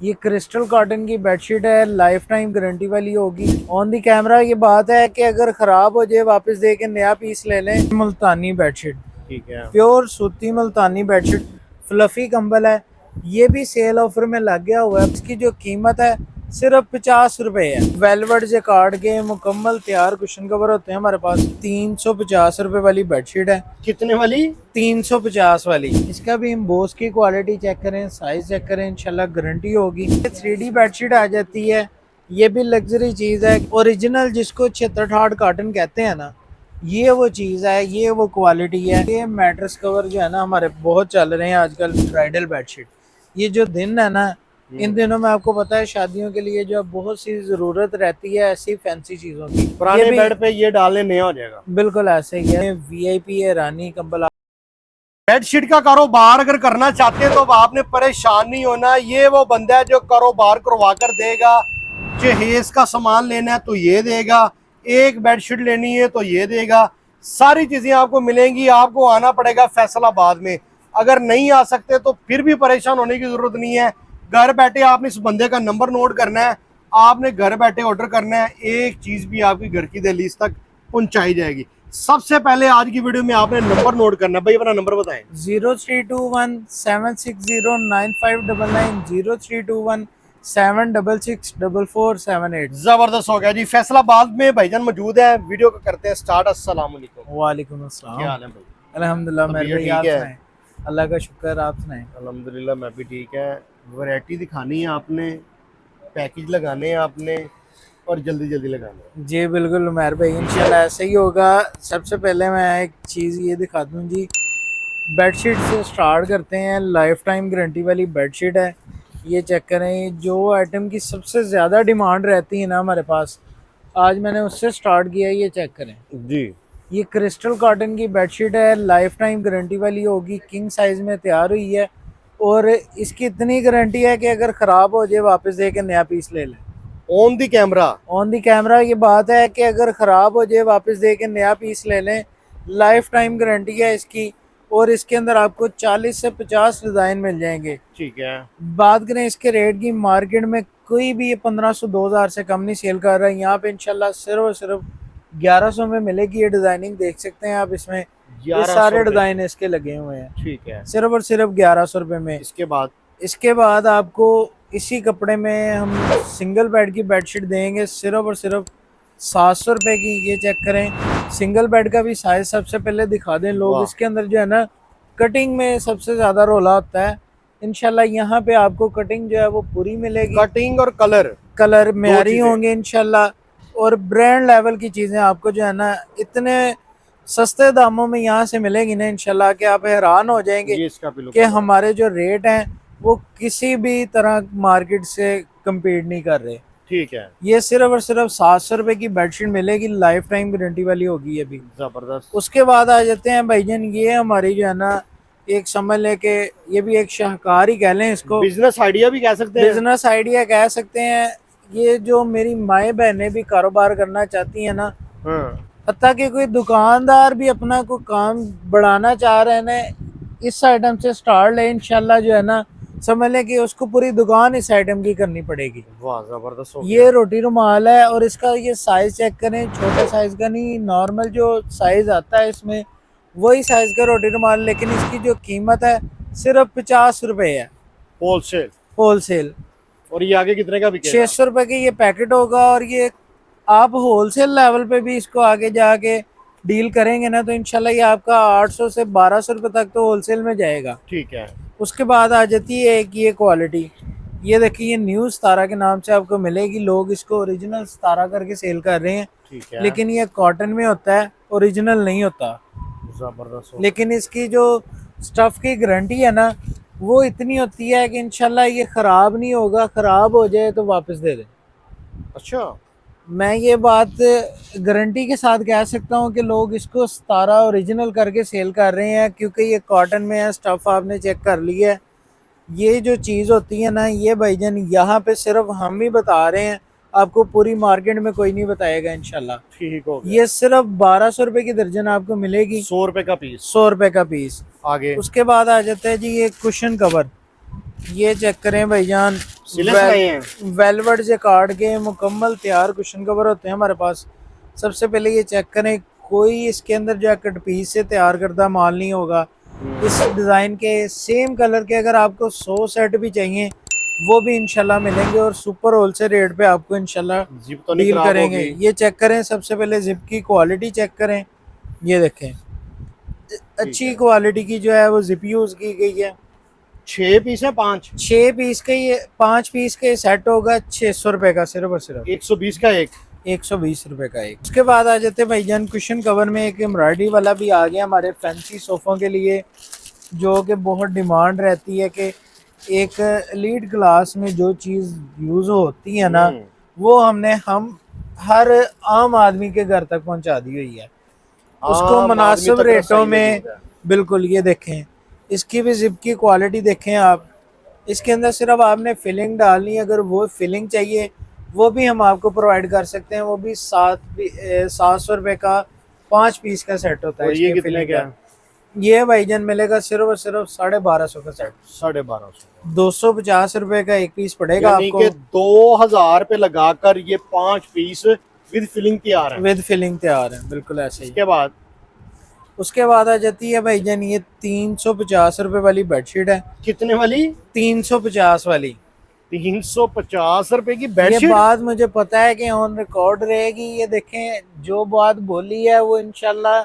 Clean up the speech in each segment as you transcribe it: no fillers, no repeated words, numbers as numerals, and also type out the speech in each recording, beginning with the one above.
ये crystal cotton की bedsheet है, लाइफ टाइम गारंटी वाली होगी। ऑन दी कैमरा ये बात है कि अगर खराब हो जाए वापस दे के नया पीस ले लें। मुल्तानी बेडशीट, ठीक है। प्योर सूती मुल्तानी बेडशीट, फ्लफी कंबल है। ये भी सेल ऑफर में लग गया हुआ है। इसकी जो कीमत है सिर्फ 50 रुपए है। वेलवेट जैकार्ड के मुकम्मल तैयार कुशन कवर होते हैं हमारे पास। 350 रुपए वाली बेडशीट है। कितने वाली? 350 वाली। इसका भी एम्बोस की क्वालिटी चेक करें, साइज चेक करें, इंशाल्लाह गारंटी होगी। 3D बेडशीट आ जाती है। ये भी लग्जरी चीज़ है, ओरिजिनल जिसको 76 कॉटन कहते हैं ना, ये वो चीज़ है, ये वो क्वालिटी है। ये मैट्रेस कवर जो है ना हमारे बहुत चल रहे हैं आजकल, ब्राइडल बेडशीट। ये जो दिन है ना, इन दिनों में आपको पता है शादियों के लिए जो बहुत सी जरूरत रहती है ऐसी फैंसी चीजों की। पुराने बेड पे ये डालने नया हो जाएगा। बिल्कुल ऐसे ही है। वीआईपी है, रानी कंबल। बेडशीट का कारोबार अगर करना चाहते हैं तो आपने परेशान नहीं होना। ये वो बंदा है जो कारोबार करवा कर देगा। जहेज का सामान लेना है तो ये देगा, एक बेडशीट लेनी है तो ये देगा। सारी चीजें आपको मिलेंगी। आपको आना पड़ेगा फैसलाबाद में। अगर नहीं आ सकते तो फिर भी परेशान होने की जरूरत नहीं है। घर बैठे आपने इस बंदे का नंबर नोट करना है, आपने घर बैठे ऑर्डर करना है, एक चीज भी आपकी घर की दहलीज तक पहुंचाई जाएगी। सबसे पहले आज की वीडियो में आपने नंबर नोट करना है। भाई अपना नंबर बताएं। 0321-760-9599, 0321-766-4478। जबरदस्त हो गया जी। फैसलाबाद में भाईजान मौजूद है। वीडियो को करते हैं स्टार्ट। अस्सलाम वालेकुम। वालेकुम अस्सलाम। क्या हाल है भाई? अल्हम्दुलिल्लाह। मेरे भाई आप ठीक है? सुनाएं। अल्लाह का शुक्र, आप सुनाएं। अल्हम्दुलिल्लाह मैं भी ठीक है। वैरायटी दिखानी है आपने, पैकेज लगाने हैं आपने, और जल्दी जल्दी लगाने हैं। जी बिल्कुल उमर भाई, इंशाल्लाह ऐसे ही होगा। सबसे पहले मैं एक चीज़ ये दिखा दूँ जी। बेडशीट से स्टार्ट करते हैं। लाइफ टाइम गारंटी वाली बेडशीट है। ये चेक करें, जो आइटम की सबसे ज़्यादा डिमांड रहती है ना हमारे पास, आज मैंने उससे स्टार्ट किया है। ये चेक करें जी। ये क्रिस्टल कॉटन की बेडशीट है, लाइफ टाइम गारंटी वाली होगी। किंग साइज में तैयार हुई है और इसकी इतनी गारंटी है कि अगर ख़राब हो जाए वापस दे के नया पीस ले लें। On the camera. On the camera ये बात है कि अगर ख़राब हो जाए वापस दे के नया पीस ले लें। लाइफ टाइम गारंटी है इसकी। और इसके अंदर आपको 40 से 50 डिज़ाइन मिल जाएंगे। ठीक है। बात करें इसके रेट की, मार्केट में कोई भी ये 1500 2000 से कम नहीं सेल कर रहा है। यहाँ पे इंशाल्लाह सिर्फ और सिर्फ 1100 में मिलेगी ये डिज़ाइनिंग। देख सकते हैं आप, इसमें ये सारे डिज़ाइन इसके लगे हुए हैं। ठीक है। सिर्फ और सिर्फ 1100 रुपये में। इसके बाद आपको इसी कपड़े में हम सिंगल बेड की बेडशीट देंगे सिर्फ और सिर्फ 700 रुपये की। ये चेक करें, सिंगल बेड का भी साइज सबसे पहले दिखा दें लोग। इसके अंदर जो है ना कटिंग में सबसे ज़्यादा रोला होता है। इंशाल्लाह यहाँ पे आपको कटिंग जो है वो पूरी मिलेगी। कटिंग और कलर मेयारी होंगे इंशाल्लाह। और ब्रांड लेवल की चीज़ें आपको जो है ना इतने सस्ते दामों में यहाँ से मिलेगी ना इंशाल्लाह कि आप हैरान हो जाएंगे कि हमारे जो रेट हैं वो किसी भी तरह मार्केट से कम्पीट नहीं कर रहे। ठीक है। ये सिर्फ और सिर्फ 700 रुपये की बेडशीट मिलेगी, लाइफ टाइम गारंटी वाली होगी ये भी। जबरदस्त। उसके बाद आ जाते हैं भाईजान, ये हमारी जो है ना एक समझ लें कि ये भी एक शाहकार ही कह लें इसको, बिजनेस आइडिया भी कह सकते हैं। बिजनेस आइडिया कह सकते हैं। ये जो मेरी माएँ बहनें भी कारोबार करना चाहती हैं ना, हत्ता कि कोई दुकानदार भी अपना कोई काम बढ़ाना चाह रहे हैं ना, इस आइटम से स्टार्ट ले। इंशाल्लाह जो है ना समझ लें कि उसको पूरी दुकान इस आइटम की करनी पड़ेगी। वाह जबरदस्त हो ये रोटी रुमाल है और इसका ये साइज चेक करें, छोटे साइज का नहीं, नॉर्मल जो साइज आता है इसमें वही साइज का रोटी रुमाल। लेकिन इसकी जो कीमत है सिर्फ 50 रुपये है, होलसेल। और ये आगे कितने का बिकेगा? 600 रुपये के ये पैकेट होगा। और ये आप होलसेल लेवल पे भी इसको आगे जाके डील करेंगे ना तो इंशाल्लाह ये आपका 800 से 1200 रुपये तक तो होलसेल में जाएगा। ठीक है। उसके बाद आ जाती है एक ये क्वालिटी। ये देखिए, ये न्यू सितारा के नाम से आपको मिलेगी। लोग इसको ओरिजिनल सितारा करके सेल कर रहे हैं। ठीक है। लेकिन ये कॉटन में होता है, ओरिजिनल नहीं होता। जबरदस्त। लेकिन इसकी जो स्टफ की गारंटी है ना वो इतनी होती है कि इंशाल्लाह ये ख़राब नहीं होगा। ख़राब हो जाए तो वापस दे दें। अच्छा। मैं ये बात गारंटी के साथ कह सकता हूँ कि लोग इसको सितारा ओरिजिनल करके सेल कर रहे हैं, क्योंकि ये कॉटन में है। स्टफ़ आपने चेक कर लिया है। ये जो चीज़ होती है ना, ये भाईजान यहाँ पे सिर्फ हम ही बता रहे हैं, आपको पूरी मार्केट में कोई नहीं बताएगा इंशाल्लाह। ठीक हो गया। ये सिर्फ 1200 रुपये की दर्जन आपको मिलेगी। 100 रुपए का पीस। 100 रुपये का पीस। आगे उसके बाद आ जाता है जी ये कुशन कवर। ये चेक करें भाईजान, सिले सिलाए हैं। वेलवेट जैकार्ड के मुकम्मल तैयार कुशन कवर होते हैं हमारे पास। सबसे पहले ये चेक करें, कोई इसके अंदर जैकेट पीस से तैयार करदा माल नहीं होगा। इस डिज़ाइन के सेम कलर के अगर आपको 100 सेट भी चाहिए वो भी इंशाल्लाह मिलेंगे, और सुपर होलसेल रेट पे आपको इंशाल्लाह जिप तो नहीं डील खराब करेंगे। होगी। ये चेक करें, सबसे पहले जिप की क्वालिटी चेक करें। ये देखें, अच्छी क्वालिटी की जो है वो जिप यूज़ की गई है। 6 पीस है 5? 6 पीस का ये 5 पीस का ये सेट होगा 600 रुपए का, सिर्फ और सिर्फ 120 का एक। 120 रुपए का एक। उसके बाद आ जाते हैं भाईजान कुशन कवर में, एक एम्ब्रॉयडरी वाला भी आ गया हमारे फैंसी सोफों के लिए, जो कि बहुत डिमांड रहती है कि एक एलीट क्लास में जो चीज़ यूज़ होती है ना, वो हम हर आम आदमी के घर तक पहुंचा दी हुई है, उसको आम मुनासिब आदमी तक रेटों रसाई में। मौजूद है। बिल्कुल, ये देखें, इसकी भी जिप की क्वालिटी देखें आप। इसके अंदर सिर्फ आपने फिलिंग डालनी है, अगर वो फिलिंग चाहिए वो भी हम आपको प्रोवाइड कर सकते हैं। वो भी 700 रुपये का 5 पीस का सेट होता है। और ये इसके कितने फिलिंग का? का ये भाईजान मिलेगा सिर्फ और सिर्फ 1250 का सेट। 1250। 250 रुपए का एक पीस पड़ेगा यानी आपको, कि 2000 पे लगाकर ये 5 पीस विद फिलिंग तैयार है। विद फिलिंग तैयार है, बिल्कुल ऐसे ही। इसके बाद उसके बाद आ जाती है भाईजान ये 350 रुपए वाली बेडशीट है। कितने वाली? 350 वाली। 350 रुपए की ये बेडशीट। बात मुझे पता है कि ऑन रिकॉर्ड रहेगी। ये देखें, जो बात बोली है वो इंशाल्लाह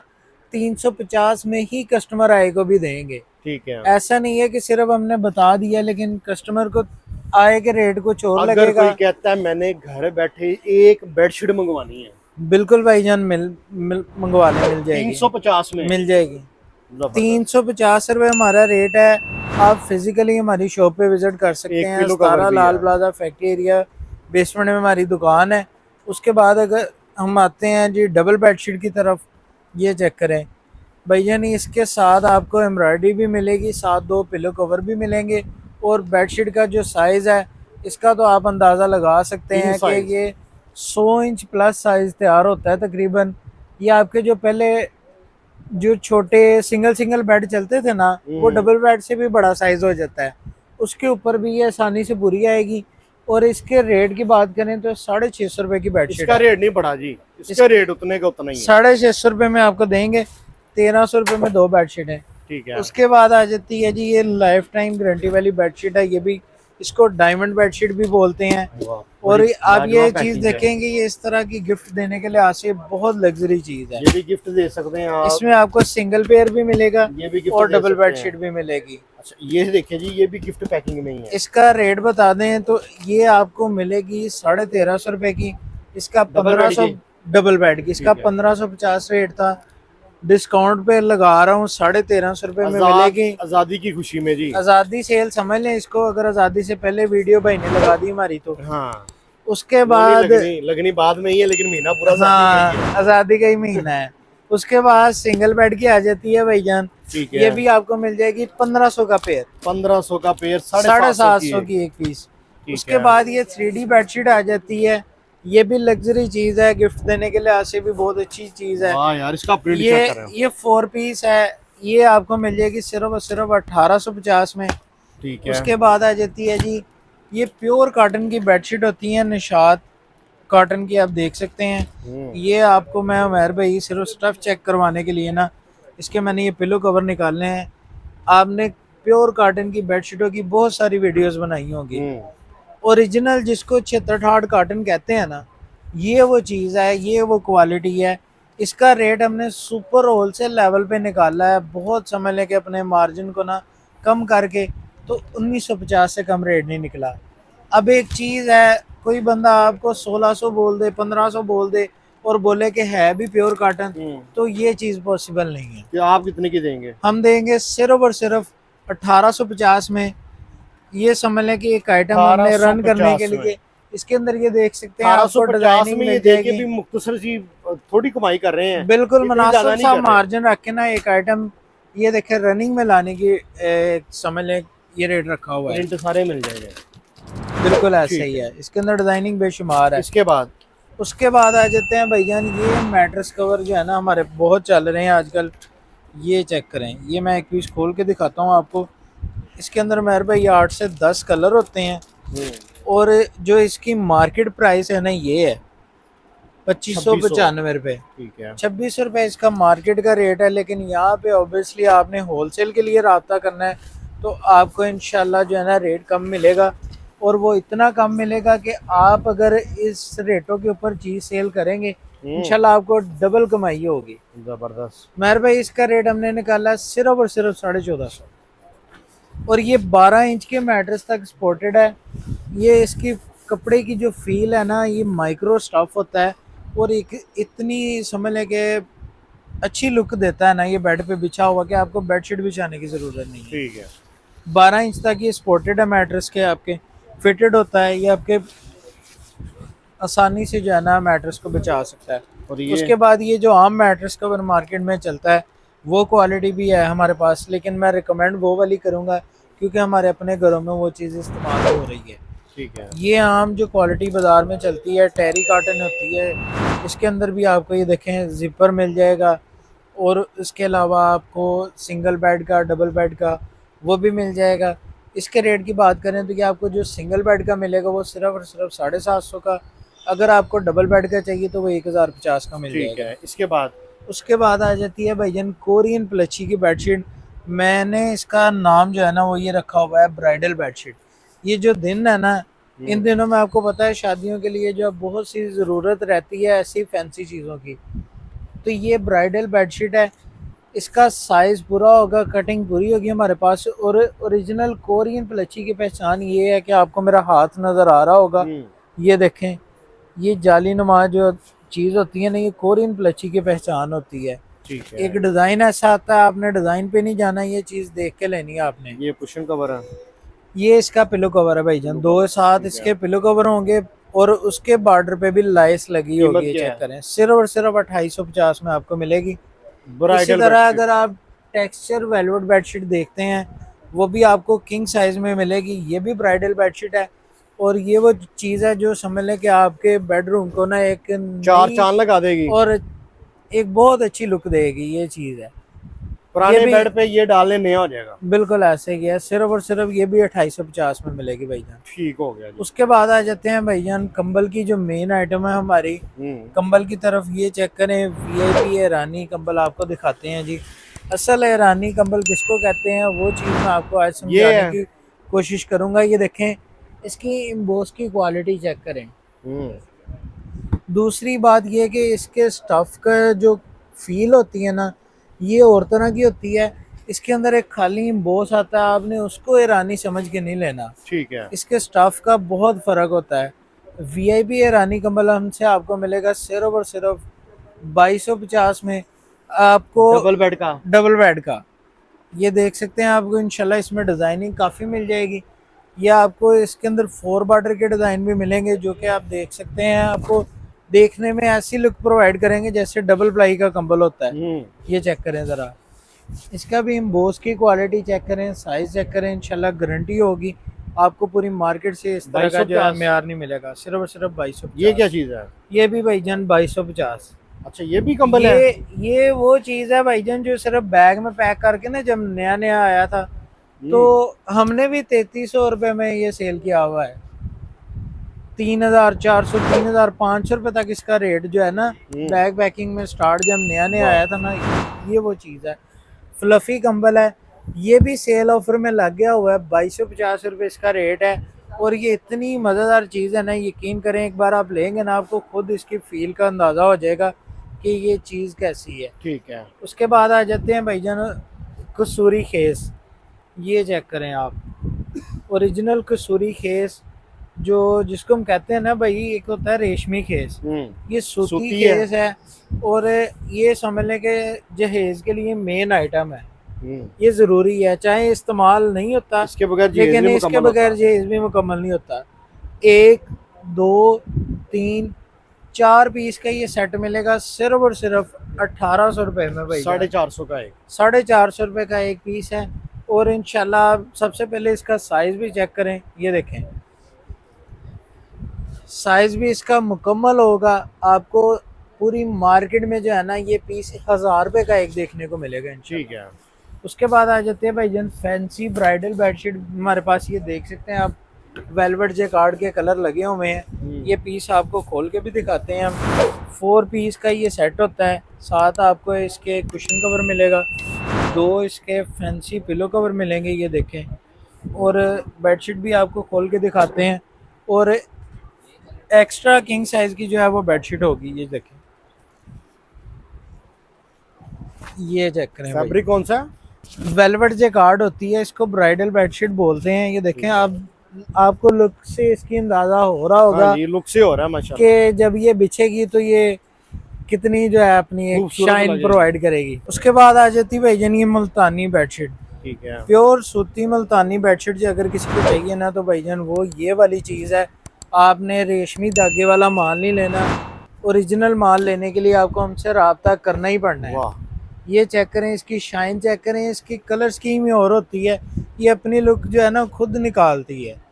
350 में ही कस्टमर आए को भी देंगे। ठीक है। ऐसा नहीं है कि सिर्फ हमने बता दिया लेकिन कस्टमर को आए के रेट कुछ और अगर लगेगा। कोई कहता है मैंने घर बैठे एक बेडशीट मंगवानी है, बिल्कुल भाईजान, मंगवा लें, मिल जाएगी। 350 में मिल जाएगी। जबरदस्त। 350 रुपये हमारा रेट है। आप फिजिकली हमारी शॉप पे विजिट कर सकते एक हैं। पिलो कवर 17 भी लाल है। प्लाजा फैक्ट्री एरिया बेसमेंट में हमारी दुकान है। उसके बाद अगर हम आते हैं जी डबल बेडशीट की तरफ, ये चेक करें भैया, नहीं इसके साथ आपको एम्ब्रॉयडरी भी मिलेगी, साथ 2 पिलो कवर भी मिलेंगे, और बेडशीट का जो साइज़ है इसका तो आप अंदाज़ा लगा सकते हैं कि ये 100 इंच प्लस साइज़ तैयार होता है तकरीबन। ये आपके जो पहले जो छोटे सिंगल बेड चलते थे ना, वो डबल बेड से भी बड़ा साइज हो जाता है, उसके ऊपर भी ये आसानी से पूरी आएगी। और इसके रेट की बात करें तो 650 रुपए की बेडशीट इसका रेट नहीं बढ़ा जी, इसका रेट उतने का उतना ही है। 650 रुपए में आपको देंगे। 1300 रुपए में 2 बेडशीट है। ठीक है। उसके बाद आ जाती है जी ये लाइफ टाइम गारंटी वाली बेडशीट है। ये भी, इसको डायमंड बेडशीट भी बोलते हैं। और आप ये चीज देखेंगे, ये इस तरह की गिफ्ट देने के लिए से बहुत लग्जरी चीज है। ये भी गिफ्ट दे सकते हैं आप। इसमें आपको सिंगल पेयर भी मिलेगा, ये भी गिफ्ट और दे डबल सकते बेडशीट हैं। भी मिलेगी। अच्छा, ये देखिए जी, ये भी गिफ्ट पैकिंग में ही है। इसका रेट बता दें तो ये आपको मिलेगी 1350 रुपए की। इसका 1500 डबल बेड की, इसका 1550 रेट था। डिस्काउंट पे लगा रहा हूँ 1350 रुपए में मिलेगी। आजादी की खुशी में जी, आजादी सेल समझ लें इसको। अगर आजादी से पहले वीडियो भाई ने लगा दी हमारी तो। हाँ, उसके बाद लगनी बाद में ही है, लेकिन महीना पूरा हाँ, आजादी का ही महीना है। उसके बाद सिंगल बेड की आ जाती है भाईजान। ठीक है। ये भी आपको मिल जाएगी 1500 का पेयर। 1500 का पेयर, 750 की एक पीस। उसके बाद ये 3D बेडशीट आ जाती है। ये भी लग्जरी चीज है, गिफ्ट देने के लिए से भी बहुत अच्छी चीज है। वाह यार, इसका प्रिंट चेक कर रहे हो। ये 4 पीस है। ये आपको मिल जाएगी सिर्फ और सिर्फ 1850 में। ठीक है। उसके बाद आ जाती है जी ये प्योर कॉटन की बेडशीट होती है, निशात कॉटन की, आप देख सकते हैं। ये आपको मैं उमर भाई सिर्फ स्टफ चेक करवाने के लिए ना, इसके मैंने ये पिलो कवर निकालने हैं। आपने प्योर कॉटन की बेडशीटों की बहुत सारी वीडियोस बनाई होंगी। ओरिजिनल जिसको 76 कॉटन कहते हैं ना, ये वो चीज़ है, ये वो क्वालिटी है। इसका रेट हमने सुपर होलसेल लेवल पे निकाला है, बहुत समझ लें कि अपने मार्जिन को ना कम करके, तो 1950 से कम रेट नहीं निकला। अब एक चीज़ है, कोई बंदा आपको 1600 बोल दे, 1500 बोल दे और बोले कि है भी प्योर कॉटन, तो ये चीज़ पॉसिबल नहीं है। तो आप कितने की देंगे? हम देंगे सिर्फ और सिर्फ 1850 में। ये समझ लें कि एक आइटम हमने रन करने के लिए, इसके अंदर ये देख सकते हैं आपको डिजाइनिंग मिल जाएगी। भी मुख्तसर सी थोड़ी कमाई कर रहे हैं, बिल्कुल मुनासिब सा मार्जिन रख के ना एक आइटम ये देखें रनिंग में लाने की समझ लें ये रेट रखा हुआ है। प्रिंट सारे मिल जाएंगे, बिल्कुल ऐसे ही है। इसके अंदर डिजाइनिंग बेशुमार है। उसके बाद आ जाते हैं भाईजान ये मैट्रेस कवर जो है ना हमारे बहुत चल रहे हैं आजकल। ये चेक करें, ये मैं एक पीस खोल के दिखाता हूँ आपको। इसके अंदर मेरे भाई 8 से 10 कलर होते हैं और जो इसकी मार्केट प्राइस है ना ये है 2595 रुपये। ठीक है। 26 रुपये इसका मार्केट का रेट है, लेकिन यहाँ पे ऑब्वियसली आपने होलसेल के लिए रब्ता करना है तो आपको इंशाल्लाह जो है ना रेट कम मिलेगा, और वो इतना कम मिलेगा कि आप अगर इस रेटों के ऊपर चीज़ सेल करेंगे इंशाल्लाह आपको डबल कमाई होगी। जबरदस्त। मेहर भाई इसका रेट हमने निकाला सिर्फ और सिर्फ 1450, और ये 12 इंच के मैट्रेस तक सपोर्टेड है। ये इसकी कपड़े की जो फील है ना ये माइक्रो स्टफ होता है, और एक इतनी समझ लें कि अच्छी लुक देता है ना ये बेड पे बिछा हुआ कि आपको बेडशीट बिछाने की ज़रूरत नहीं है। ठीक है। 12 इंच तक ये सपोर्टेड है मैट्रेस के, आपके फिटेड होता है, ये आपके आसानी से जो है ना मैट्रेस को बचा सकता है। और ये उसके बाद ये जो आम मैट्रेस कवर मार्केट में चलता है वो क्वालिटी भी है हमारे पास, लेकिन मैं रिकमेंड वो वाली करूँगा क्योंकि हमारे अपने घरों में वो चीज़ इस्तेमाल हो रही है। ठीक है। ये आम जो क्वालिटी बाज़ार में चलती है टेरी कॉटन होती है, इसके अंदर भी आपको ये देखें जिपर मिल जाएगा, और इसके अलावा आपको सिंगल बेड का डबल बेड का वो भी मिल जाएगा। इसके रेट की बात करें तो ये आपको जो सिंगल बेड का मिलेगा वो सिर्फ और सिर्फ 750 का, अगर आपको डबल बेड का चाहिए तो वो 1050 का मिल ठीक जाएगा। है। इसके बाद उसके बाद आ जाती है भाईजान कोरियन प्लची की बेडशीट। मैंने इसका नाम जो है ना वो ये रखा हुआ है ब्राइडल बेडशीट। ये जो दिन है ना इन दिनों में आपको पता है शादियों के लिए जो बहुत सी ज़रूरत रहती है ऐसी फैंसी चीज़ों की, तो ये ब्राइडल बेडशीट है। इसका साइज़ पूरा होगा, कटिंग पूरी होगी हमारे पास, और ओरिजिनल कोरियन प्लची की पहचान ये है कि आपको मेरा हाथ नज़र आ रहा होगा, ये देखें ये जाली नुमा जो चीज़ होती है ना ये कोरियन प्लची की पहचान होती है। ठीक है। एक डिज़ाइन ऐसा आता है, आपने डिज़ाइन पे नहीं जाना, ये चीज़ देख के लेनी है आपने। ये कुशन कवर है। ये इसका पिलो कवर है भाईजान, दो साथ इसके पिलो कवर होंगे, और उसके बॉर्डर पे भी लाइस लगी होगी, ये चेक करें। सिर्फ और सिर्फ 2850 में आपको मिलेगी। इसी तरह अगर आप टेक्सचर वेलवेट बेडशीट देखते हैं वो भी आपको किंग साइज में मिलेगी, ये भी ब्राइडल बेडशीट है, और ये वो चीज़ है जो समझ लें कि आपके बेडरूम को ना एक चार चांद लगा देगी और एक बहुत अच्छी लुक देगी। ये चीज़ है, पुराने ये बेड पे ये डालने नया हो जाएगा। बिल्कुल ऐसे ही है, सिर्फ और सिर्फ ये भी 2850 में मिलेगी भाईजान। ठीक हो गया जी। उसके बाद आ जाते हैं भाईजान कंबल की जो मेन आइटम है हमारी, कंबल की तरफ। ये चेक करें वीआईपी ईरानी कंबल आपको दिखाते हैं जी। असल ईरानी कंबल किसको कहते हैं वो चीज़ मैं आपको आज समझाने की कोशिश करूंगा। ये देखें इसकी एम्बोस की क्वालिटी चेक करें। दूसरी बात ये कि इसके स्टफ का जो फील होती है ना ये और तरह की होती है। इसके अंदर एक खाली एम्बोस आता है, आपने उसको ईरानी समझ के नहीं लेना। ठीक है। इसके स्टफ का बहुत फ़र्क होता है। वीआईपी ईरानी कंबल हमसे आपको मिलेगा सिर्फ और सिर्फ 2250 में, आपको डबल बेड का। ये देख सकते हैं आपको इंशाल्लाह इसमें डिज़ाइनिंग काफ़ी मिल जाएगी। या आपको इसके अंदर 4 बॉर्डर के डिज़ाइन भी मिलेंगे जो कि आप देख सकते हैं, आपको देखने में ऐसी लुक प्रोवाइड करेंगे जैसे डबल प्लाई का कंबल होता है। ये चेक करें ज़रा, इसका भी एम्बोस की क्वालिटी चेक करें, साइज़ चेक करें, इंशाल्लाह गारंटी होगी। आपको पूरी मार्केट से इस तरह का जो है म्यार नहीं मिलेगा। सिर्फ और सिर्फ 2250। ये क्या चीज़ है? ये भी भाईजान 2250। अच्छा ये भी कंबल है? ये वो चीज़ है भाईजान जो सिर्फ बैग में पैक करके ना जब नया नया आया था तो हमने भी 3300 रुपये में ये सेल किया हुआ है। 3400 3500 रुपये तक इसका रेट जो है ना बैग पैकिंग में स्टार्ट जब नया नया आया था ना, ये वो चीज़ है। फ्लफ़ी कंबल है, ये भी सेल ऑफर में लग गया हुआ है। 2250 रुपये इसका रेट है, और ये इतनी मज़ेदार चीज़ है ना, यकीन करें एक बार आप लेंगे ना आपको खुद इसकी फील का अंदाज़ा हो जाएगा कि ये चीज़ कैसी है। ठीक है। उसके बाद आ जाते हैं भाईजान कसूरी खेस। ये चेक करें आप, ओरिजिनल कसूरी खेस जो जिसको हम कहते हैं ना भाई, एक होता है रेशमी खेस, ये सूती खेस है, और ये समझ लें कि जहेज के लिए मेन आइटम है। ये ज़रूरी है, चाहे इस्तेमाल नहीं होता इसके बगैर, लेकिन इसके बगैर जहेज भी मुकम्मल नहीं होता। 1 2 3 4 पीस का ये सेट मिलेगा सिर्फ और सिर्फ 1800 रुपये में भाई। 450 का एक 450 रुपये का एक पीस है। और इंशाल्लाह सबसे पहले इसका साइज़ भी चेक करें, ये देखें साइज़ भी इसका मुकम्मल होगा। आपको पूरी मार्केट में जो है ना ये पीस 1000 रुपये का एक देखने को मिलेगा। ठीक है। उसके बाद आ जाते हैं भाईजान फैंसी ब्राइडल बेडशीट। हमारे पास ये देख सकते हैं आप, वेलवेट जेकार्ड के कलर लगे हुए हैं। ये पीस आपको खोल के भी दिखाते हैं हम। 4 पीस का ये सेट होता है। साथ आपको इसके कुशन कवर मिलेगा, 2 इसके फैंसी पिलो कवर मिलेंगे, ये देखें। और बेडशीट भी आपको खोल के दिखाते हैं। और एक्स्ट्रा किंग साइज की जो है वो बेडशीट होगी, ये देखें, ये चेक करें भाई। फैब्रिक कौन सा है? वेलवेट जेकार्ड होती है, इसको ब्राइडल बेडशीट बोलते हैं। ये देखें आप, आपको लुक से इसकी अंदाजा हो रहा होगा हाँ, ये लुक से हो रहा है माशाल्लाह। कि जब ये बिछेगी तो ये कितनी जो है अपनी एक खूबसूरत शाइन लगेगी। प्रोवाइड करेगी। उसके बाद आ जाती है भाईजान ये मुल्तानी बेडशीट। ठीक है। प्योर सूती मुल्तानी बेडशीट जो अगर किसी को चाहिए ना, तो भाईजान वो ये वाली चीज़ है। आपने रेशमी धागे वाला माल नहीं लेना, ओरिजिनल माल लेने के लिए आपको हमसे रब्ता करना ही पड़ना है। वाह, ये चेक करें, इसकी शाइन चेक करें, इसकी कलर स्कीम ही और होती है। ये अपनी लुक जो है ना खुद निकालती है।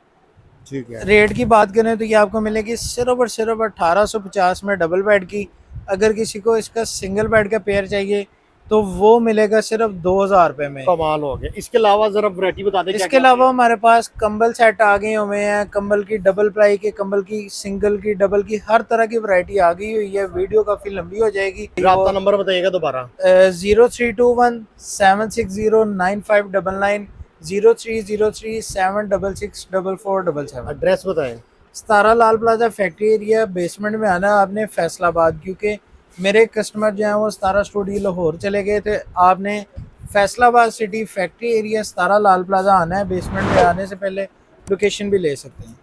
ठीक है। रेट की बात करें तो ये आपको मिलेगी सिर्फ और सिर्फ 1850 में डबल बेड की। अगर किसी को इसका सिंगल बेड का पेयर चाहिए तो वो मिलेगा सिर्फ 2000 रुपये में। कमाल हो गया। इसके अलावा जरा वैरायटी बता दें। इसके अलावा हमारे पास कंबल सेट आ गए हुए हैं। कंबल की डबल प्लाई के, कंबल की सिंगल की, डबल की, हर तरह की वैरायटी आ गई हुई है। वीडियो काफी लंबी हो जाएगी। राब्ता नंबर बताइएगा दोबारा। 032176095999, 030376644477। एड्रेस बताएं। 17 लाल प्लाजा फैक्ट्री एरिया बेसमेंट में आना है आपने फैसलाबाद, क्योंकि मेरे कस्टमर जो हैं वो 17 स्टूडियो लाहौर चले गए थे। आपने फैसलाबाद सिटी फैक्ट्री एरिया 17 लाल प्लाजा आना है। बेसमेंट में आने से पहले लोकेशन भी ले सकते हैं।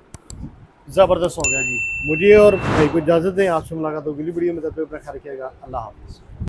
ज़बरदस्त हो गया जी। मुझे और भाई को इजाज़त दें। आपसे मुलाकात होगी वीडियो में, तब तक अपना ख्याल रखिएगा। अल्लाह हाफ़िज़।